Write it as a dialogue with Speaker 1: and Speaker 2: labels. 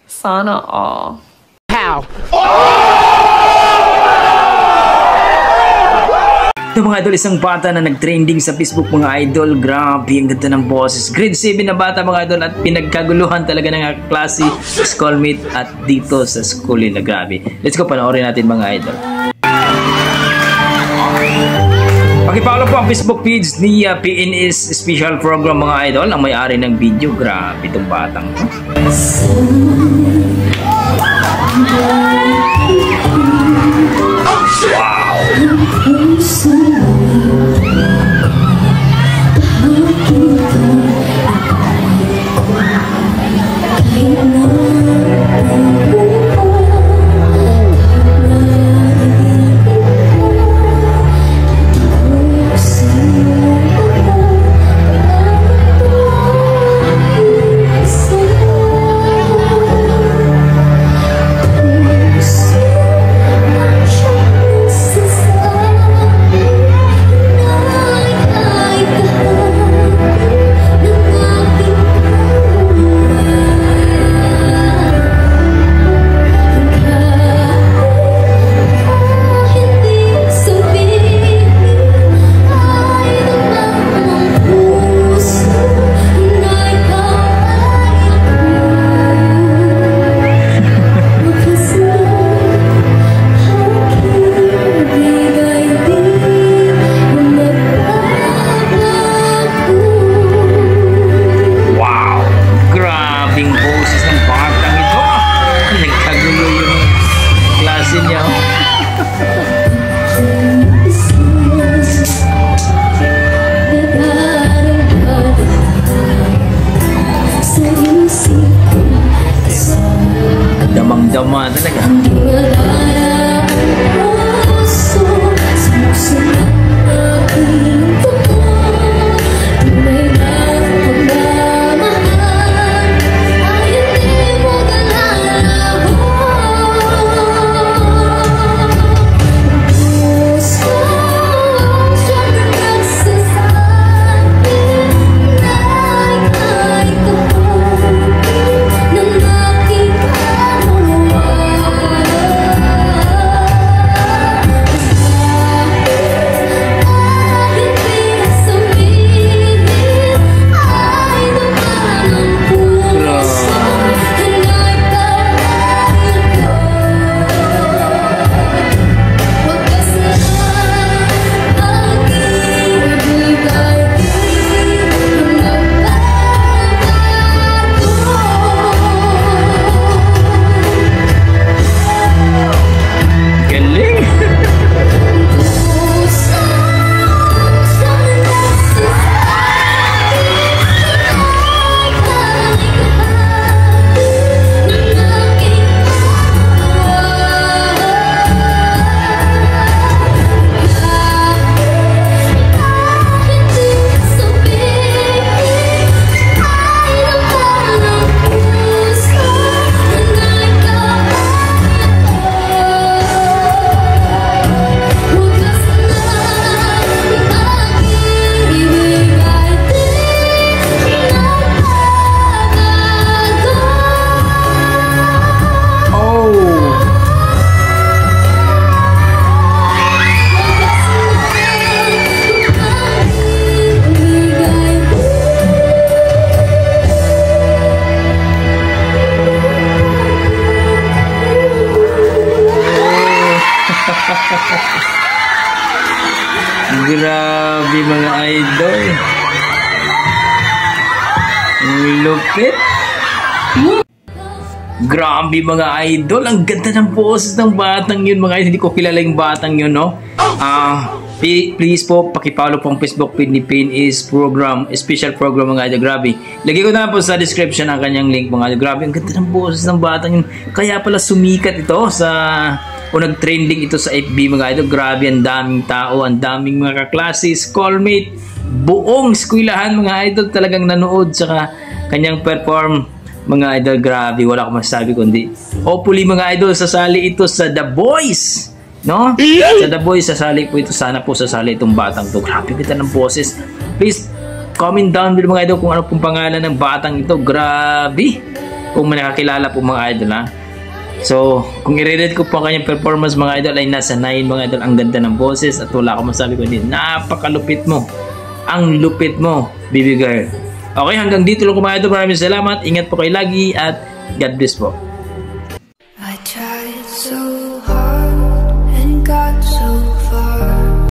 Speaker 1: Sana all.
Speaker 2: How?
Speaker 3: Ito mga idol, isang bata na nag-trending sa Facebook mga idol. Grabe, ang ganda ng boses. Grade 7 na bata mga idol at pinagkaguluhan talaga ng klase, schoolmate at dito sa school nila. Grabe. Let's go, panoorin natin mga idol. Pakipollow po ang Facebook page ni PNS Special Program mga idol, ang may-ari ng video. Grabe itong batang to. Wow! Damang-dama talaga. Grabe mga idol. Lupit. Grabe mga idol. Ang ganda ng boses ng batang yun mga idol. Hindi ko kilala yung batang yun, no? Please po, pakipollow po ang Facebook page ni PNS Program, Special Program mga idol. Grabe. Lagay ko na po sa description ang kanyang link mga idol. Grabe, ang ganda ng boses ng batang yun. Kaya pala sumikat ito sa... o nag-trending ito sa FB mga idol. Grabe, ang daming tao, ang daming mga kaklase, schoolmate, buong eskwelahan mga idol talagang nanood sa kanyang perform mga idol. Grabe, wala akong masasabi kundi hopefully mga idol sasali ito sa The Boys, no? Sa The Boys sasali po ito. Sana po sasali itong batang to. Grabe kita ng boses. Please comment down below mga idol kung ano pong pangalan ng batang ito. Grabe! Kung may nakakilala po mga idol ha. So, kung i-rate ko po ang kanyang performance mga idol ay nasa 9 mga idol. Ang ganda ng boses at wala akong masabi ko hindi. Napakalupit mo. Ang lupit mo, baby girl. Okay, hanggang dito lang po mga idol. Maraming salamat. Ingat po kayo lagi at God bless po.